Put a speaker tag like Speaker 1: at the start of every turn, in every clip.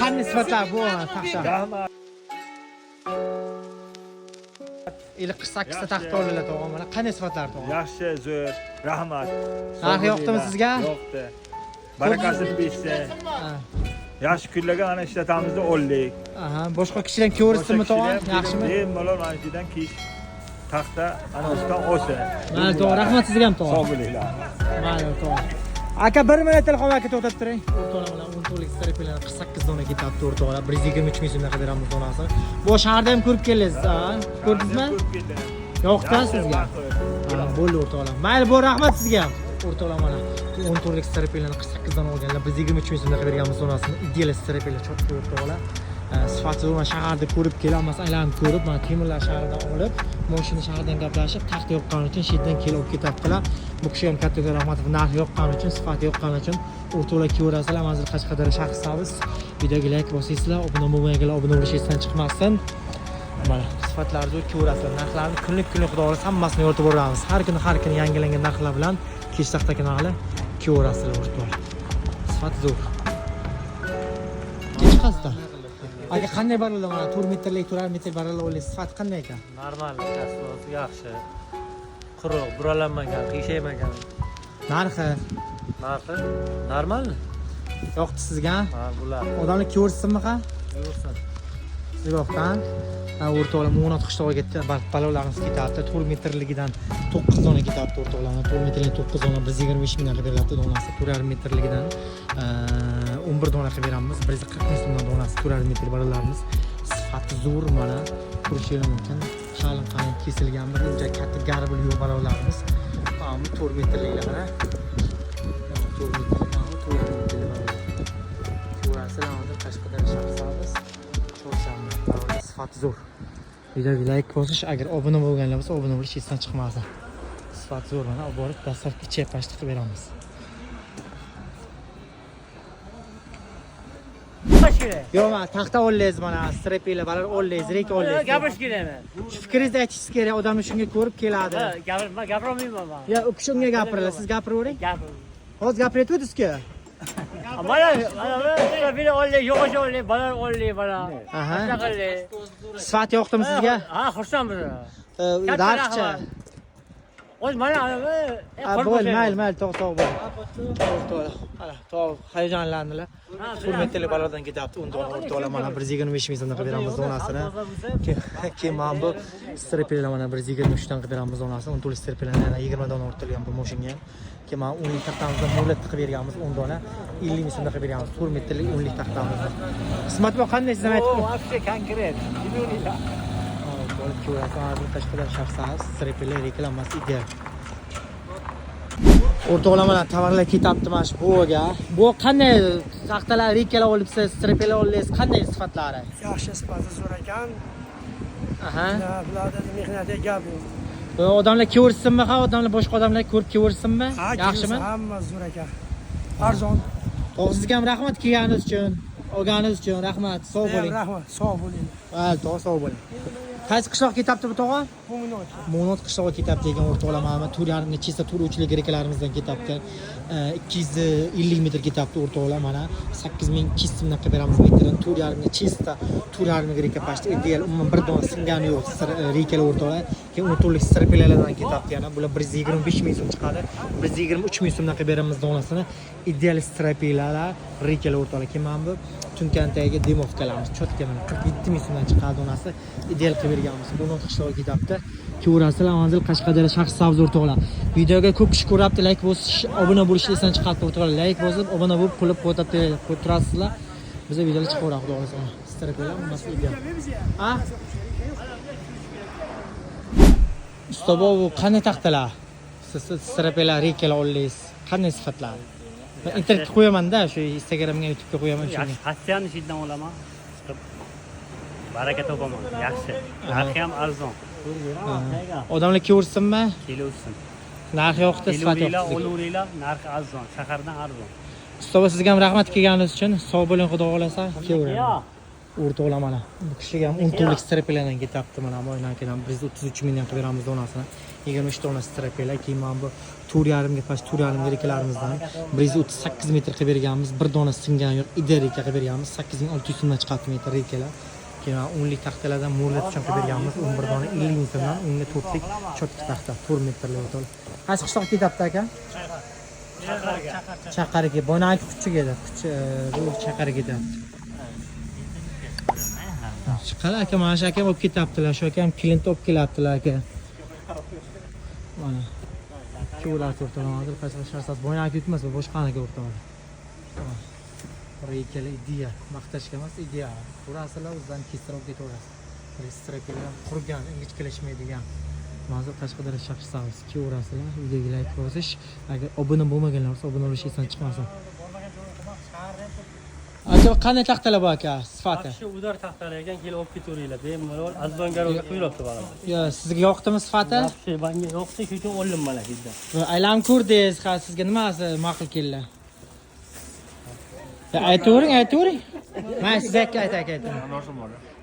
Speaker 1: qanday sifatlar bu taxta?
Speaker 2: Rahmat.
Speaker 1: 48 ta taxta oldilar tog'am mana. Qanday sifatlar tog'am?
Speaker 2: Yaxshi, zo'r. Rahmat.
Speaker 1: Narxi yoqdimi sizga?
Speaker 2: Yoqdi. Barakasini bersin. Yaxshi kunlarga ana ishlatamizda o'ldik.
Speaker 1: Aha, boshqa kishilar ko'rishsinmi tog'am? Yaxshimi?
Speaker 2: Bemalol mana shu yerdan kiyish taxta ana ustidan olsa.
Speaker 1: Mana tog'am, rahmat sizga ham tog'am.
Speaker 2: Sog' bo'linglar.
Speaker 1: Mana tog'am. Aka 1 minut telefon aka to'xtatib turing. O'rtoqlar bilan 10 to'lik striplar 48 dona ketyapti o'rtoqlar. 123 ming so'mdan beramiz donasi. Bu shaharda ham ko'rib kelasiz, ha? Ko'rdingizmi? Yo'qda sizga. Ha, bo'ldi o'rtoqlar. Mayli, bu rahmat sizga ham. O'rtoqlar mana 10 to'lik striplarni 48 dona olganlar 123 ming so'mdan beramiz donasini. Ideal striplar cho'tdi o'rtoqlar. Sifati zo'r, shaharda ko'rib kelamiz, aylanib ko'rib, mana Temirlar shahridan olib, moshina shahardan gaplashib, taxta yoqqani uchun sheddan kelib olib ketyaptilar. Bu kishiga ham katta rahmat, narxi yoqqani uchun, sifati yoqqani uchun o'rtoqlar kelaverasizlar. Manzil Qashqadaryo shahri savs. Videoga like bosasizlar, obuna bo'lmaganlar obuna bo'lish esdan chiqmasdan. Mana sifatlari zo'r kelaverasizlar. Narxlarni kunlik xudo xohlasa hammasini yoritib boramiz. Har kuni yangilangan narxlar bilan kech taxta kanali kelaverasizlar o'rtoqlar. Sifat zo'r. Chiqasizlar. Aka qanday baralar mana 4 metrlik 4,5 metr baralar o'ylaysiz, sifati qanday ekan?
Speaker 3: Normal, kaslosi yaxshi. Quruq, buralanmagan, qiyshaymagan.
Speaker 1: Narxi
Speaker 3: normalmi?
Speaker 1: yoqdi sizga?
Speaker 3: Ha, bular.
Speaker 1: Odamlar ko'rsinmi ha?
Speaker 3: Yo'qsan.
Speaker 1: Yo'qda. Ha, o'rtoqlar Mo'not qishlog'iga balolarimiz ketyapti. 4 metrligidan 9 dona ketyapti o'rtoqlar. 4 metrlik 9 dona 125 mingdan beryapti donasi. 4,5 metrligidan 11 dona qilib beramiz. 140 ming so'mdan donasi 4,5 metr balolarimiz. Sifati zo'r mana. Ko'rishingiz mumkin. Qalin kesilgan bir uncha katta garbul yo'q balolarimiz. Mana 4 metrliklar mana. 4 metrlik. Ko'rasizlar, Qashqadaryo shahri savs. Cho'rshamni sifati zo'r. Videoga like bosish, agar obuna bo'lganlar bo'lsa, obuna bo'lish esdan chiqmasin. Sifati zo'r mana, olib borib dastlabki chepashni qilib beramiz. Yo'q, mana taxta ollaysiz mana, striplar balar ollaysiz, rek ollaysiz.
Speaker 3: Gapirish kerakmi?
Speaker 1: Shu fikringizni aytishingiz kerak, odamlar shunga ko'rib keladi.
Speaker 3: Gapirolmayman men.
Speaker 1: Ya, u kishi unga gapiradi, siz gapiravering.
Speaker 3: Gapir.
Speaker 1: Hozir gapiryapsiz-ku.
Speaker 3: Mana striplar olay, yo'q olay, balar olay mana.
Speaker 1: Aha.
Speaker 3: Shaqalay.
Speaker 1: Sifat yoqdimi sizga?
Speaker 3: Ha, xursandmiz.
Speaker 1: Darcha.
Speaker 3: O'z mana
Speaker 1: Mayli, to'g'ri bo'l. To'g'ri. Mana, to'g'ri, hayajonlandilar. Hurmatli balodan ketyapti. Unda o'rtoqlar mana 125 ming so'mdan qilib beramiz donasini. Keyin mana bu striplar mana 123 dan qilib beramiz donasini. 10 to'liq striplarni yana 20 dona o'rtilgan bu mashinaga. Keyin mana 10 lik taxtamizda mo'lat qilib berganmiz 10 dona. 50 ming so'mdan qilib beramiz. 4 metrlik 10 lik taxtamizni. Qismatli qanday sizdan aytib qo'y.
Speaker 3: Вообще konkret. Millionlar.
Speaker 1: Qashqadaryo shahri striplar reklamasi ideal. O'rtoqlar mana tovarlar ketyapti mana shu buga. Bu qanday taxtalar rekalar olibsiz, striplar olibsiz, qanday sifatlari?
Speaker 4: Yaxshi sifati zo'r ekan.
Speaker 1: Aha.
Speaker 4: Bularda mehnatga gap yo'q.
Speaker 1: Bu odamlar ko'rsinmi, ha, odamlar boshqa odamlar ko'rib ko'rsinmi? Yaxshimi?
Speaker 4: Hamma zo'r ekan. Arzon.
Speaker 1: To'g'ri, sizga ham rahmat kelganingiz uchun, olganingiz uchun rahmat. Sog' bo'ling.
Speaker 4: Rahmat, sog' bo'ling.
Speaker 1: Ha, to'g'ri, sog' bo'ling. Qaysi qishloq ketyapti bu tog'a? Mo'not qishlog'i ketyapti degan o'rtoqlar mana 4,5 nechta turuvchilik rekalarimizdan ketyapti. 250 metr ketyapti o'rtoqlar mana 8200 so'mdan qilib beramiz metrdan 4,5 nechta 4,5 reka pashti ideal umuman bir dona singani yo'q rekalar o'rtoqlar. Keyin 10 to'rtlik striplardan ketyapti yana bular 125 ming so'm chiqadi. 123 ming so'mdan qilib beramiz donasini. Ideal striplar rekalar o'rtoqlar. Keyin mana bu Tunkantaga demovkalarimiz cho'tka mana 47 ming so'mdan chiqadi donasi. Ideal qilib berganmiz. Buni qishlog'iga ketyapti. Ko'rasizlar, manzil Qashqadaryo shahri savz o'rtoqlar. Videoga ko'p kishi ko'ryapti, like bosish, obuna bo'lishni esdan chiqarib o'rtoqlar. Like bosib, obuna bo'lib, qo'llab quvvatlab turasizlar. Biz videolar chiqaveramiz xudo xohlasa. Striplar hammasi ideal. Ha? Ustoz, bu qanday taxtalar? Siz striplar rekalar olasiz. Qanday sifatlar? Men internetga qo'yaman-da, shu Instagramga, YouTube'ga qo'yaman shuni.
Speaker 3: Xassiyani shiddan olaman. Baraka topaman. Yaxshi. Narxi ham arzon.
Speaker 1: Odamlar ko'rsinmi?
Speaker 3: Keluvsin.
Speaker 1: Narxi yoqdi, sifati yoqdi.
Speaker 3: Olaveringlar, narxi arzon. Shahardan arzon.
Speaker 1: Ustoz, sizga ham rahmat kelganingiz uchun. Sog' bo'ling, xudo xolasa. Kelaveramiz. O'rtoqlar mana. Bu kishiga ham 10 to'rtlik striplardan ketyapti mana. Mo'ynakidan biz 33 mingdan qilib beramiz donasini. 23 dona strapelar. Keyin mana bu 4,5 ga pash 4,5 rekalarımizdan 138 metr qilib berganmiz. Bir dona singan yo'q, ida reka qilib berganmiz. 8600 so'mdan chiqadi metr rekalar. Keyin 10 lik taxtalardan mo'rlat uchun qilib berganmiz. 11 dona 50 ming so'mdan, unga 4 lik cho'tka taxta 4 metrli o'tol. Qaysi qishloq ketyapti aka? Chaqariga, boyagi kuchiga edi. Bu chaqariga ketyapti. Chiqar aka, mana shu aka olib ketyaptilar. Shu aka ham klient olib kelyaptilar aka. Mana. Ko'lar o'rtalamadir, qachon boyagi yutmas, boshqanaga o'rtaladi. Reykjavik ideal, maqtashga emas, ideal. Ko'rasizlar, o'zidan kestirib ketaverasiz. Restoranlar ham qurgan, ingichkalashmaydigan. Hozir tashqarida shaqirsangiz, ko'rasizlar, videoga like bosish. Agar obuna bo'lmaganlar bo'lsa, obuna bo'lish esdan chiqmasin. Aka, qanday taxtalar bor aka, sifati?
Speaker 3: Shu udar taxtalar ekan, kelib olib ketaveringlar. Bemalol azbongarovga qo'yilibdi baribir.
Speaker 1: Yo, sizga yoqdimi sifati?
Speaker 3: Yaxshi, menga yoqdi, shu uchun oldim mana sizdan.
Speaker 1: Aylanib ko'rdingiz, sizga nimasi ma'qul keldi? Ya aytavering. Men sizga aytay.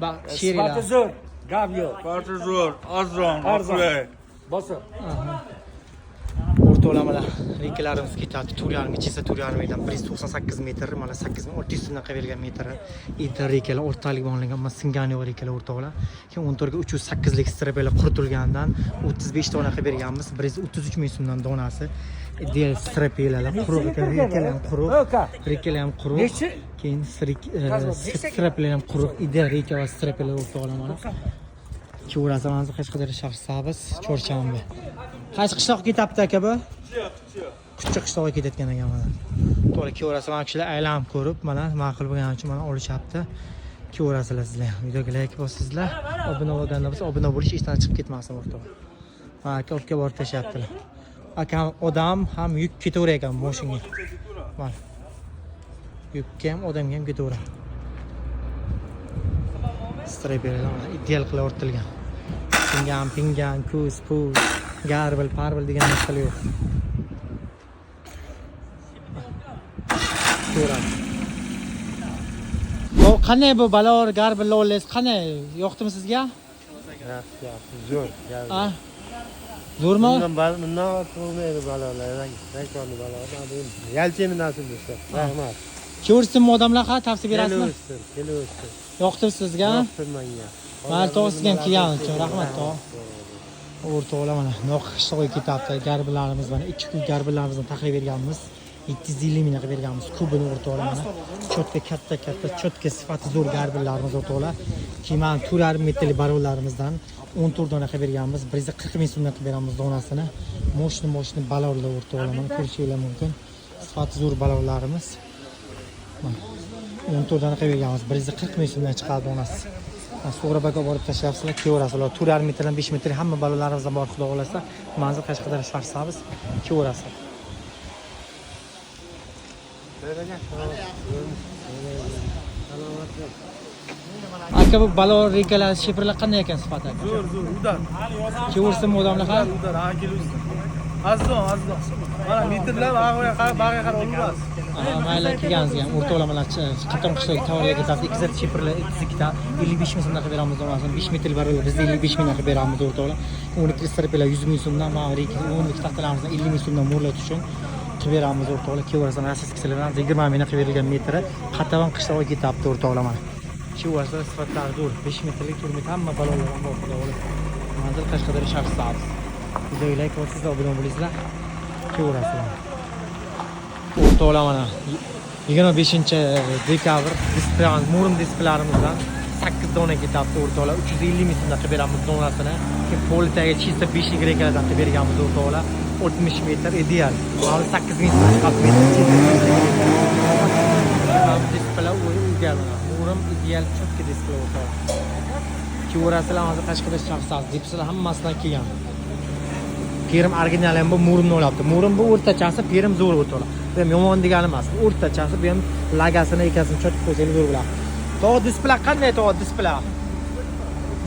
Speaker 1: Bak, she'rlar.
Speaker 3: Sifati zo'r, gap yo'q.
Speaker 2: Farqi zo'r, arzon, qulay.
Speaker 3: Bosib.
Speaker 1: O'rtalamalar rekalarimiz ketadi. 4,5 4,5dan 198 metr, mana 8600 so'mdan qilib bergan metri. Inter rekalar o'rtalik bog'langan, mana singani rekalar o'rtoqlar. Keyin 14 ga 308 lik strapelar quritilgandan 35 dona qilib berganmiz. 133 ming so'mdan donasi. Ideal strapelar quruq ekan, rekalar ham quruq. Rekalar ham quruq. Keyin strapelar ham quruq. Ideal reka va strapelar o'rtoqlar mana. Ko'rasangiz Qashqadaryo shahar Sabis, Chorshanba. Qaysi qishloqqa ketyapti aka bu? Kuchchi qishloqqa ketayotgan ekan mana. To'g'ri ko'rasan, kishilar aylanib ko'rib, mana ma'qul bo'lgani uchun mana olishyapti. Ko'rasizlar sizlar. Videoga like bosingizlar, obuna bo'lganlar bo'lsa, obuna bo'lish ishdan chiqib ketmasin o'rtoq. Ha, aka olib kelib tashyaptilar. Aka odam ham yuk ketaverar ekan mashinaga. Mana. Yukka ham, odamga ham ketaveradi. Strapelar ideal qilib o'rtilgan. Pingan, kuz, garbil, parbil degan narsalar yo'q. Ko'radi. Bu qanday bu balor, garbil, loles qanday? Yoqdimi sizga?
Speaker 3: Yaxshi, zo'r.
Speaker 1: Ha? Zo'rmi?
Speaker 3: Bundan bo'lmaydi balorlar, rekordi balorlar. Yalchimi nasib bo'lsa. Rahmat.
Speaker 1: Ko'rsinmi odamlar, ha, tavsiya berasizmi?
Speaker 3: Keling.
Speaker 1: Yoqdimi sizga?
Speaker 3: Yoqdim menga.
Speaker 1: Mal to'g'risiga ham kelgan uchun rahmat tog'. O'rtoqlar mana qishloqqa ketyapti. Garbillarimiz mana 2 kun garbillarimizni taxlab berganmiz. 750 ming qilib berganmiz. Kubini o'rtoqlar mana. Cho'tka katta, cho'tka sifati zo'r garbillarimiz o'rtoqlar. Keyin mana 4,5 metrli barovlarimizdan 14 dona qilib berganmiz. 140 ming so'mdan qilib beramiz donasini. Moshni balovlar o'rtoqlar mana ko'rishingiz mumkin. Sifati zo'r balovlarimiz. Mana 14 dona qilib berganmiz. 140 ming so'mdan chiqadi donasi. So'g'ra baga borib tashlayapsizlar, ko'rasizlar. 4,5 metrdan 5 metr hamma balalarimizdan bor xudo xolasa. Manzil Qashqadaryo shahar Sabis, ko'rasizlar. Aka bu balor rekalar, shifrlar qanday ekan sifati?
Speaker 2: Zo'r, udar.
Speaker 1: Ko'rsinmi odamlar ha?
Speaker 2: Udar, ha, kelibsiz. Arzon. Mana metrlar bag'aga qarab olmas.
Speaker 1: Mayli kelganingizga ham o'rtoqlamalar qator qishloq tovarlarga ketyapti. 2 shifrlar 2 ta 55 ming so'mdan qilib beramiz donasini. 5 metr barobar biz 55 ming qilib beramiz o'rtoqlar. 12 strapelar 100 ming so'mdan, mana 12 taxtalarimizni 50 ming so'mdan mo'rlat uchun qilib beramiz o'rtoqlar. Ko'rasan, asosiy 20 ming qilib berilgan metri qatavan qishloqqa ketyapti o'rtoqlar mana. Shu vaqtda sifatlari zo'r. 5 metrlik, 4 metr hamma balolar ham bor xudo xolasa. Manzil Qashqadaryo shahar Sabis. Videoga like bosingizlar, obuna bo'lingizlar. Ko'rasizlar. O'rtoqlar mana 25-dekabr Murim displarimizdan 8 dona ketyapti o'rtoqlar. 350 ming so'mdan qilib beramiz donasini. Keyin politaga chista 5 lik rekalardan qilib berganmiz o'rtoqlar. 60 metr ideal. Mana 8 ming so'm chiqadi metr. Display ideal mana. Murim ideal cho'tka display o'rtoqlar. Ko'rasizlar, hozir Qashqadaryo shahar Sabis dipsilar hammasidan kelgan. Perim original ham bu Murimni olyapti. Murim bu o'rtachasi, Perim zo'r o'rtoqlar. Bu ham yomon degani emas. O'rtachasi, bu ham lagasini, ekasini cho'tib qo'ysangiz zo'r bo'ladi. To'g'ri display qanday to'g'ri display?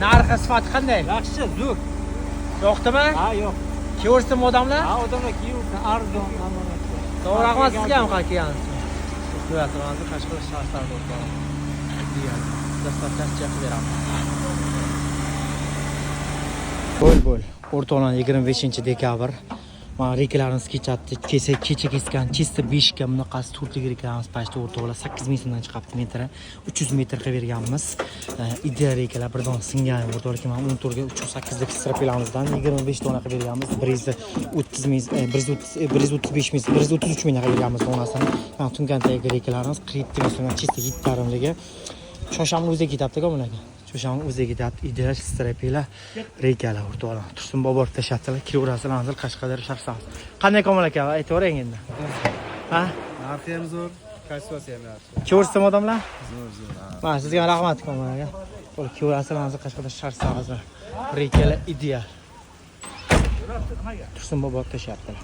Speaker 1: Narxi sifati qanday?
Speaker 3: Yaxshi, zo'r.
Speaker 1: Yo'qdimi?
Speaker 3: Ha, yo'q.
Speaker 1: Ko'rsam odamlar?
Speaker 3: Ha, odamlar kiyuvdi, arzon, amonat.
Speaker 1: To'g'ri, rahmat sizga ham kelgansiz. Ko'rasiz, hozir Qashqadaryo shaharida o'rtoqlar. Dastlabdan chaqib beramiz. Bo'l. O'rtoqlar 25-dekabr. Mana reklalarimiz kecha kesgan chista 5 ga bunaqasi turtlik reklalarimiz pashta o'rtoqlar 8 ming so'mdan chiqibdi metri. 300 metr qilib berganmiz. Ideal rekalar bir don singan o'rtoqlar. Mana 14 ga 308 lik strapelamizdan 25 dona qilib berganmiz. 130 ming 135 ming 133 ming qilib berganmiz donasini. Mana Tunkandagi rekalarimiz 47 ming so'mdan chista 7 tarimligi. Shoshamni o'ziga ketibdi-ku bunaqa. Shoshamni o'ziga ketibdi. Ideal strapelar rekalar o'rtoqlar. Tursun Bobur tashatdilar. Kilogrammasi manzil Qashqadaryo Sharqsan. Qanday Komil aka aytavering endi. Ha?
Speaker 2: Narxi ham zo'r, kачествоsi ham yaxshi.
Speaker 1: Ko'rsam odamlar?
Speaker 2: Zo'r.
Speaker 1: Mana sizga rahmat Komil aka. Qo'l kilogrammasi manzil Qashqadaryo Sharqsan. Rekalar ideal. Tursun Bobur tashatdilar.